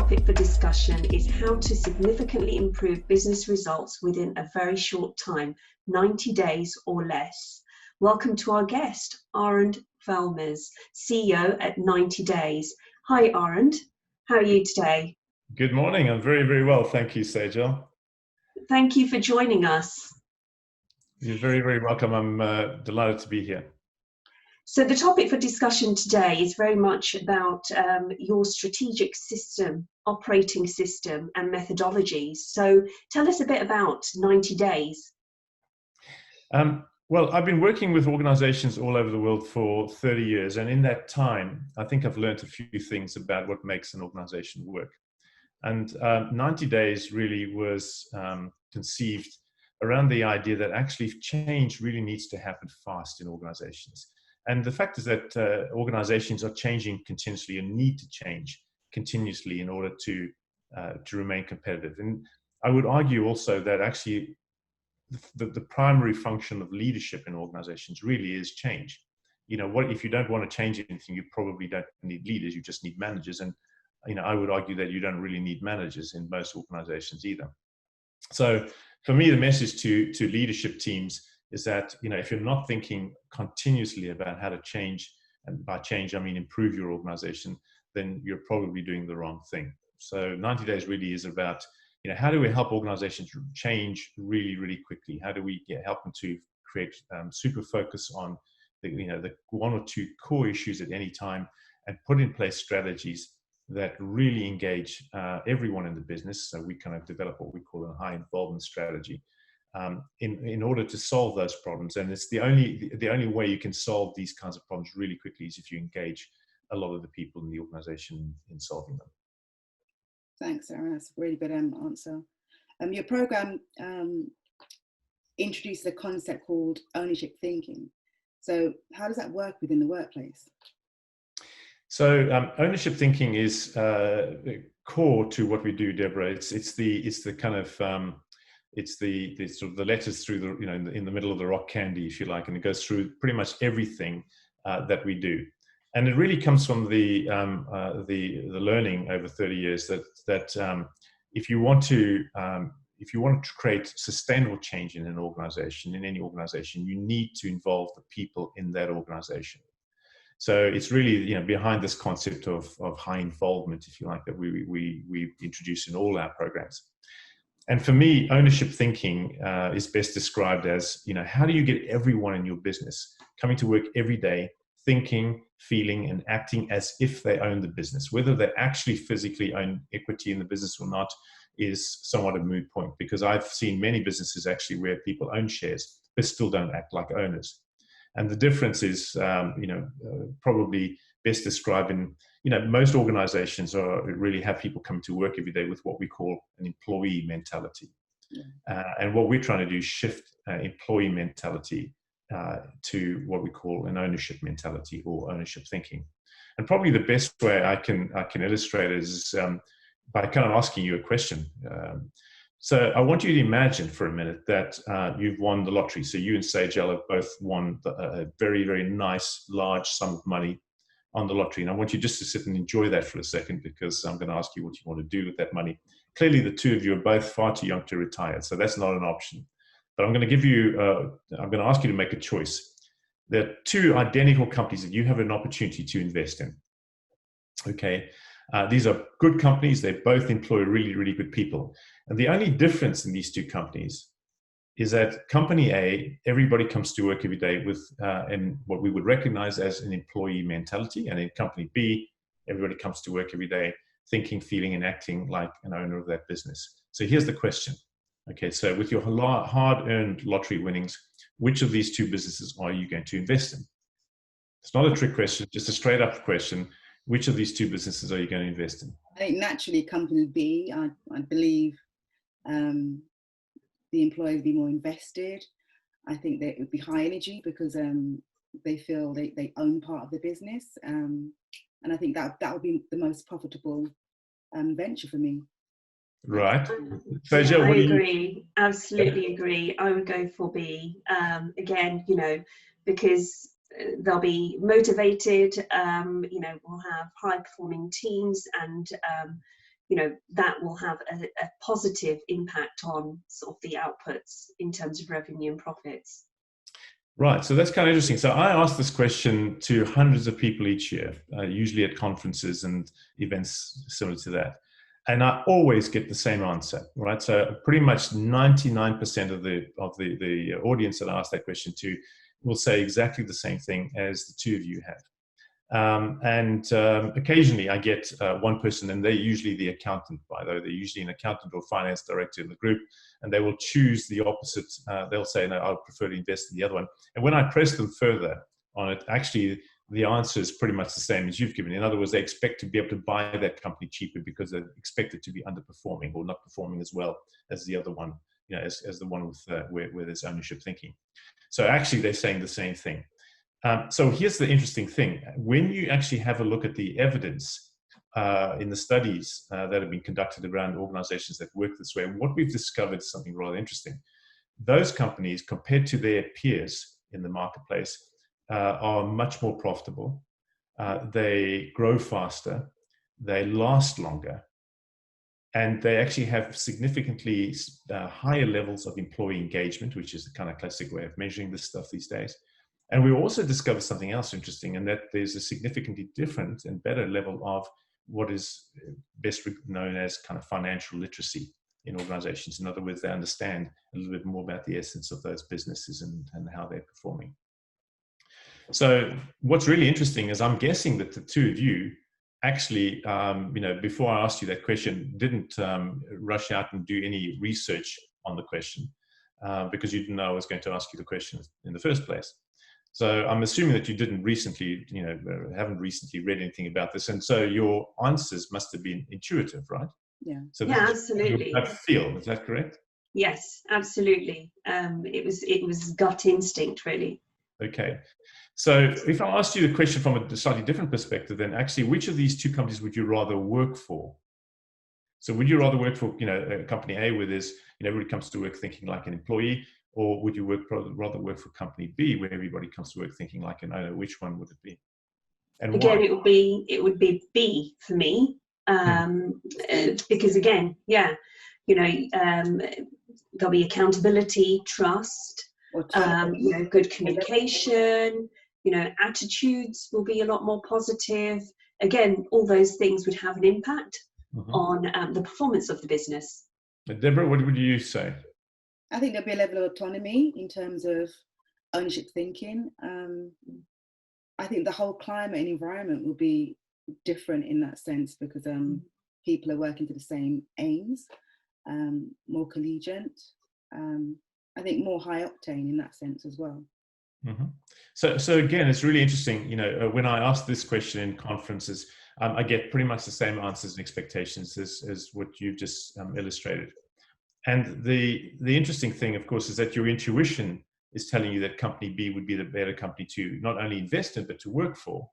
topic for discussion is how to significantly improve business results within a very short time, 90 days or less. Welcome to our guest, Arend Velmers, CEO at 90 Days. Hi, Arend. How are you today? Good morning. I'm very, very well. Thank you, Sejal. Thank you for joining us. You're very, very welcome. I'm delighted to be here. So the topic for discussion today is very much about your strategic system, operating system and methodologies. So tell us a bit about 90 Days. Well, I've been working with organizations all over the world for 30 years. And in that time, I think I've learned a few things about what makes an organization work. And 90 Days really was conceived around the idea that actually change really needs to happen fast in organizations. And the fact is that organizations are changing continuously and need to change continuously in order to remain competitive. And I would argue also that actually the primary function of leadership in organizations really is change. You know, what if you don't want to change anything, you probably don't need leaders, you just need managers. And I would argue that you don't really need managers in most organizations either. So for me, the message to leadership teams is that, if you're not thinking continuously about how to change, and by change, I mean improve your organization, then you're probably doing the wrong thing. So 90 Days really is about, how do we help organizations change really, really quickly? How do we help them to create super focus on the one or two core issues at any time and put in place strategies that really engage everyone in the business. So we kind of develop what we call a high involvement strategy in order to solve those problems. And it's the only way you can solve these kinds of problems really quickly is if you engage a lot of the people in the organization in solving them. Thanks, Aaron. That's a really good answer. Your program introduces a concept called ownership thinking. So how does that work within the workplace? So ownership thinking is core to what we do, Deborah. It's the kind of it's the sort of the letters through the in the middle of the rock candy, if you like, and it goes through pretty much everything that we do. And it really comes from the learning over 30 years that if you want to create sustainable change in an organization, in any organization, you need to involve the people in that organization. So it's really behind this concept of high involvement, if you like, that we introduce in all our programs. And for me, ownership thinking is best described as, how do you get everyone in your business coming to work every day, thinking, feeling, and acting as if they own the business. Whether they actually physically own equity in the business or not is somewhat a moot point, because I've seen many businesses actually where people own shares but still don't act like owners. And the difference is, probably best described in, most organizations really have people come to work every day with what we call an employee mentality. And what we're trying to do is shift employee mentality to what we call an ownership mentality or ownership thinking. And probably the best way I can illustrate it is by kind of asking you a question. So I want you to imagine for a minute that you've won the lottery. So you and Sejal have both won a very, very nice, large sum of money on the lottery. And I want you just to sit and enjoy that for a second, because I'm going to ask you what you want to do with that money. Clearly, the two of you are both far too young to retire, so that's not an option. But I'm going to ask you to make a choice. There are two identical companies that you have an opportunity to invest in. Okay. These are good companies. They both employ really, really good people. And the only difference in these two companies is that company A, everybody comes to work every day with and what we would recognize as an employee mentality. And in company B, everybody comes to work every day thinking, feeling, and acting like an owner of that business. So here's the question. Okay, so with your hard-earned lottery winnings, which of these two businesses are you going to invest in? It's not a trick question, just a straight-up question. Which of these two businesses are you going to invest in? I think naturally company B, I believe the employee would be more invested. I think that it would be high energy because they feel they own part of the business. And I think that would be the most profitable venture for me. Right. So, I agree. Absolutely agree. I would go for B. Again, because they'll be motivated, we'll have high performing teams and that will have a positive impact on sort of the outputs in terms of revenue and profits. Right, so that's kind of interesting. So I ask this question to hundreds of people each year, usually at conferences and events similar to that. And I always get the same answer, right? So pretty much 99% of the audience that I ask that question to will say exactly the same thing as the two of you have. Occasionally I get one person, and they're usually the accountant, by the way. They're usually an accountant or finance director in the group, and they will choose the opposite. They'll say, no, I would prefer to invest in the other one. And when I press them further on it, actually the answer is pretty much the same as you've given. In other words, they expect to be able to buy that company cheaper because they expect it to be underperforming or not performing as well as the other one, as the one with where there's ownership thinking. So actually they're saying the same thing. So here's the interesting thing. When you actually have a look at the evidence in the studies that have been conducted around organizations that work this way, and what we've discovered is something rather interesting. Those companies, compared to their peers in the marketplace, are much more profitable. They grow faster, they last longer, and they actually have significantly higher levels of employee engagement, which is the kind of classic way of measuring this stuff these days. And we also discovered something else interesting, and that there's a significantly different and better level of what is best known as kind of financial literacy in organizations. In other words, they understand a little bit more about the essence of those businesses and how they're performing. So what's really interesting is I'm guessing that the two of you actually, before I asked you that question, didn't rush out and do any research on the question because you didn't know I was going to ask you the question in the first place. So I'm assuming that you didn't recently, haven't recently read anything about this. And so your answers must have been intuitive, right? Yeah. So yeah, absolutely. Your gut feel, is that correct? Yes, absolutely. It was gut instinct, really. Okay. So if I asked you the question from a slightly different perspective, then actually, which of these two companies would you rather work for? So would you rather work for, a company A where there's, everybody comes to work thinking like an employee, or would you rather work for company B where everybody comes to work thinking like an owner? Which one would it be? And again, why? it would be B for me, because again, there'll be accountability, trust, good communication. Attitudes will be a lot more positive. Again, all those things would have an impact on the performance of the business. Deborah, what would you say? I think there'll be a level of autonomy in terms of ownership thinking. I think the whole climate and environment will be different in that sense because people are working to the same aims, more collegiate. I think more high octane in that sense as well. Mm-hmm. So again, it's really interesting. When I ask this question in conferences, I get pretty much the same answers and expectations as what you've just illustrated. And the interesting thing, of course, is that your intuition is telling you that company B would be the better company to not only invest in, but to work for.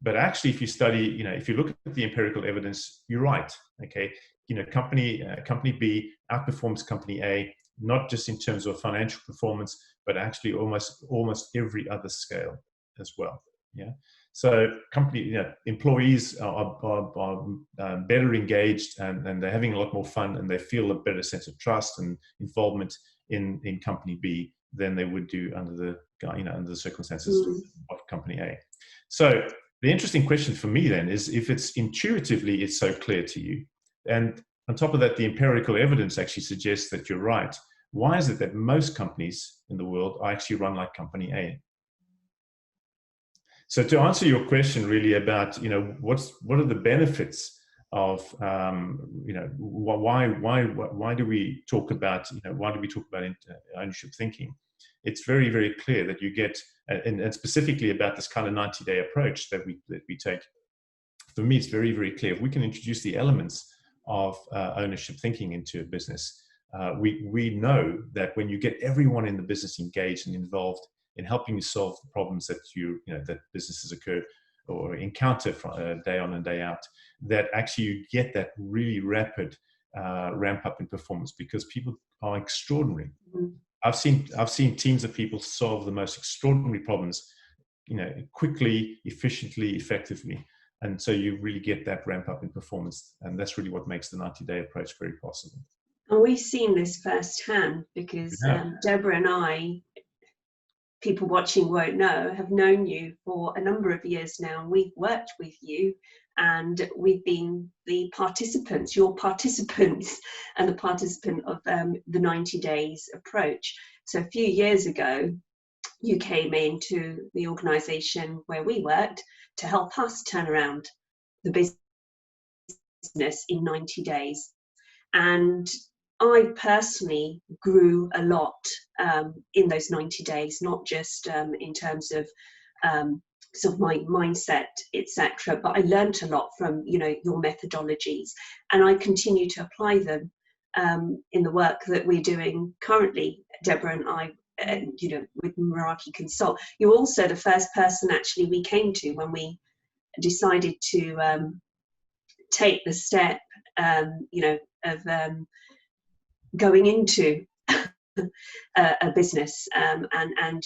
But actually, if you study, if you look at the empirical evidence, you're right. Okay, company B outperforms company A, not just in terms of financial performance, but actually almost every other scale as well. Yeah. So employees are better engaged and they're having a lot more fun and they feel a better sense of trust and involvement in company B than they would do under the circumstances of company A. So the interesting question for me then is if it's intuitively, it's so clear to you. And on top of that, the empirical evidence actually suggests that you're right. Why is it that most companies in the world are actually run like company A? So to answer your question really about, what are the benefits of, why do we talk about, ownership thinking? It's very, very clear that you get, and specifically about this kind of 90-day approach that we take. For me, it's very, very clear. If we can introduce the elements of ownership thinking into a business, we know that when you get everyone in the business engaged and involved in helping you solve the problems that that businesses occur or encounter day on and day out, that actually you get that really rapid ramp up in performance because people are extraordinary. Mm-hmm. I've seen teams of people solve the most extraordinary problems, quickly, efficiently, effectively. And so you really get that ramp up in performance. And that's really what makes the 90-day approach very possible. And we've seen this firsthand because Deborah and I, people watching won't know, have known you for a number of years now. And we've worked with you and we've been the participants, your participants, and the participant of the 90 days approach. So a few years ago, you came into the organisation where we worked to help us turn around the business in 90 days. And I personally grew a lot in those 90 days, not just in terms of sort of my mindset, etc. But I learned a lot from, you know, your methodologies, and I continue to apply them in the work that we're doing currently, Deborah and I. You know, with Meraki Consult. You're also the first person actually we came to when we decided to take the step, you know, of going into a business and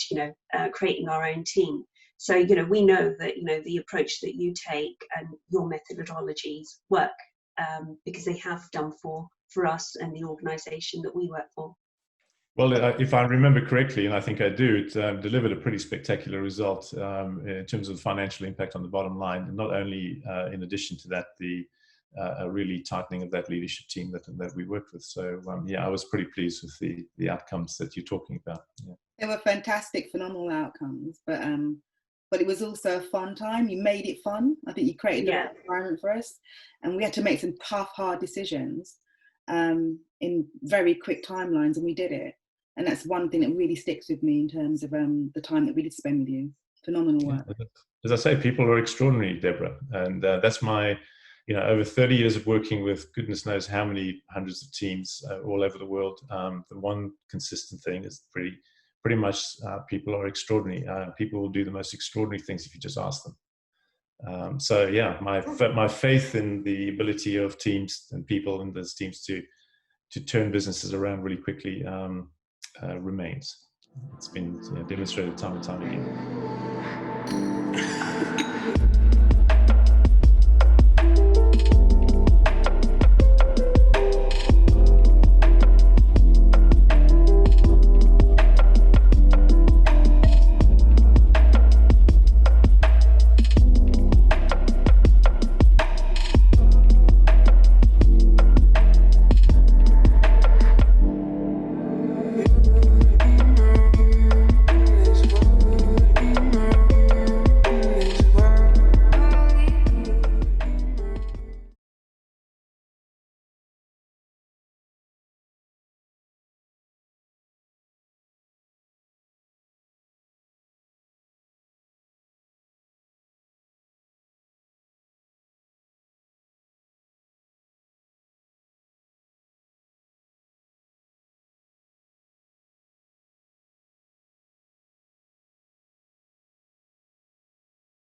you know, creating our own team. So, you know, we know that, you know, the approach that you take and your methodologies work because they have done for us and the organisation that we work for. Well, if I remember correctly, and I think I do, it delivered a pretty spectacular result in terms of financial impact on the bottom line. And not only, in addition to that, a really tightening of that leadership team that we worked with. So yeah, I was pretty pleased with the outcomes that you're talking about. Yeah. They were fantastic, phenomenal outcomes, but it was also a fun time. You made it fun. I think you created the right environment for us, and we had to make some tough, hard decisions in very quick timelines, and we did it. And that's one thing that really sticks with me in terms of the time that we did spend with you. Phenomenal work. Yeah, as I say, people are extraordinary, Deborah, and that's my, you know, over 30 years of working with goodness knows how many hundreds of teams all over the world. The one consistent thing is pretty much people are extraordinary. People will do the most extraordinary things if you just ask them. So yeah, my faith in the ability of teams and people in those teams to turn businesses around really quickly remains. It's been demonstrated time and time again.